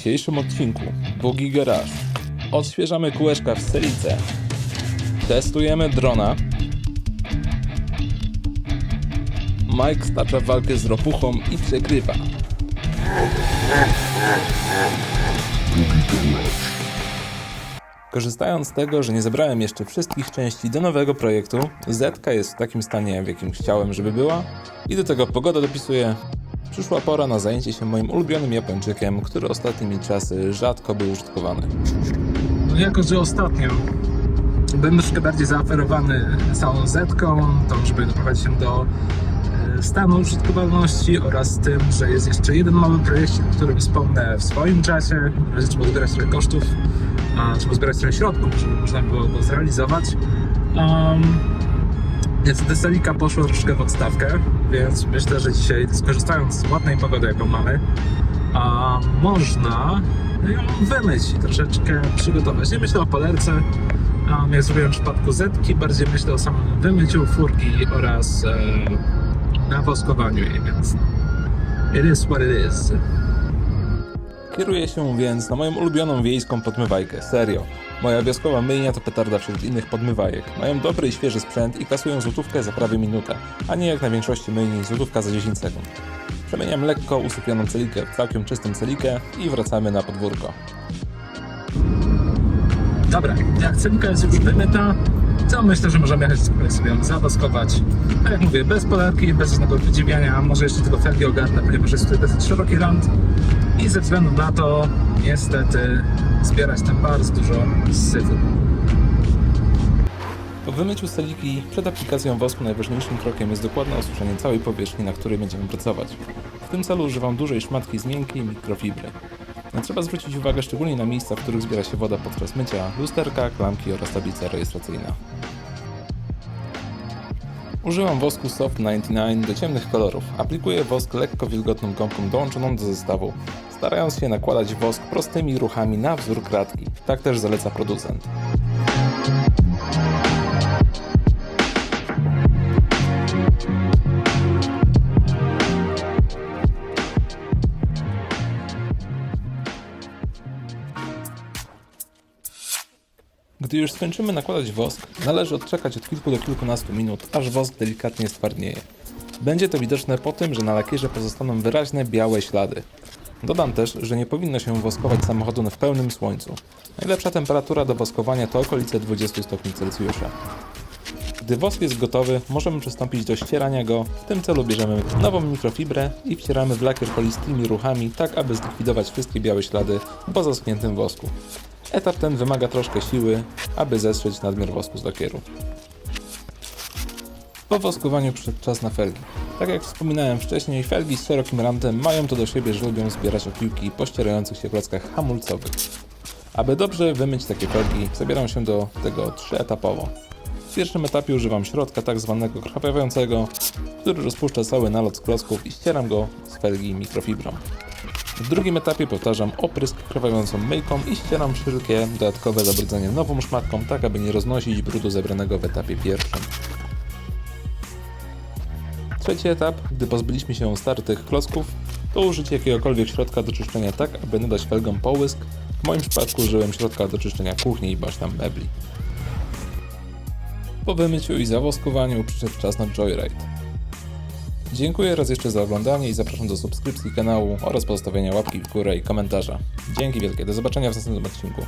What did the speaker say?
dzisiejszym odcinku Boogie Garage. Odświeżamy kółeczka w Selice. Testujemy drona. Mike stacza walkę z ropuchą i przegrywa. Korzystając z tego, że nie zebrałem jeszcze wszystkich części do nowego projektu, Zetka jest w takim stanie, w jakim chciałem, żeby była, i do tego pogoda dopisuje. Przyszła pora na zajęcie się moim ulubionym Japończykiem, który ostatnimi czasy rzadko był użytkowany. No jako, że ostatnio byłem troszkę bardziej zaoferowany całą Zetką, to żeby doprowadzić się do stanu użytkowalności oraz tym, że jest jeszcze jeden mały projekt, o którym wspomnę w swoim czasie. Trzeba zbierać trochę kosztów, trzeba zbierać trochę środków, żeby można było go zrealizować. Niestety Selika poszła troszkę w odstawkę, więc myślę, że dzisiaj, skorzystając z ładnej pogody, jaką mamy, można ją wymyć i troszeczkę przygotować. Nie myślę o polerce, jak zrobiłem w przypadku Zetki, bardziej myślę o samym wymyciu furki oraz nawoskowaniu jej, więc it is what it is. Kieruję się więc na moją ulubioną wiejską podmywajkę, serio. Moja wioskowa myjnia to petarda wśród innych podmywajek. Mają dobry i świeży sprzęt i kasują złotówkę za prawie minutę, a nie jak na większości myjni złotówka za 10 sekund. Przemieniam lekko usypioną Celikę w całkiem czystą Celikę i wracamy na podwórko. Dobra, jak Celika jest już wymyta, to myślę, że możemy jechać sobie ją zawoskować. Tak jak mówię, bez polarki, bez żadnego wydziwiania, może jeszcze tylko felgi ogarnę, ponieważ jest tutaj dosyć szeroki rąd i ze względu na to niestety zbierać tam bardzo dużo syfu. Po wymyciu Celiki przed aplikacją wosku najważniejszym krokiem jest dokładne osuszenie całej powierzchni, na której będziemy pracować. W tym celu używam dużej szmatki z miękkiej mikrofibry. Trzeba zwrócić uwagę szczególnie na miejsca, w których zbiera się woda podczas mycia, lusterka, klamki oraz tablica rejestracyjna. Używam wosku Soft 99 do ciemnych kolorów. Aplikuję wosk lekko wilgotną gąbką dołączoną do zestawu, starając się nakładać wosk prostymi ruchami na wzór kratki. Tak też zaleca producent. Gdy już skończymy nakładać wosk, należy odczekać od kilku do kilkunastu minut, aż wosk delikatnie stwardnieje. Będzie to widoczne po tym, że na lakierze pozostaną wyraźne białe ślady. Dodam też, że nie powinno się woskować samochodu w pełnym słońcu. Najlepsza temperatura do woskowania to okolice 20 stopni Celsjusza. Gdy wosk jest gotowy, możemy przystąpić do ścierania go. W tym celu bierzemy nową mikrofibrę i wcieramy w lakier kolistými ruchami, tak aby zlikwidować wszystkie białe ślady po zaschniętym wosku. Etap ten wymaga troszkę siły, aby zetrzeć nadmiar wosku z lakieru. Po woskowaniu przyszedł czas na felgi. Tak jak wspominałem wcześniej, felgi z szerokim rantem mają to do siebie, że lubią zbierać opiłki po ścierających się klockach hamulcowych. Aby dobrze wymyć takie felgi, zabieram się do tego trzyetapowo. W pierwszym etapie używam środka tak zwanego krwawiącego, który rozpuszcza cały nalot z klocków i ścieram go z felgi mikrofibrą. W drugim etapie powtarzam oprysk krwawiącą myjką i ścieram wszelkie dodatkowe zabrudzenie nową szmatką, tak aby nie roznosić brudu zebranego w etapie pierwszym. Trzeci etap, gdy pozbyliśmy się startych klocków, to użycie jakiegokolwiek środka do czyszczenia tak, aby nadać felgom połysk. W moim przypadku użyłem środka do czyszczenia kuchni bądź tam mebli. Po wymyciu i zawoskowaniu przyszedł czas na Joyride. Dziękuję raz jeszcze za oglądanie i zapraszam do subskrypcji kanału oraz pozostawienia łapki w górę i komentarza. Dzięki wielkie, do zobaczenia w następnym odcinku.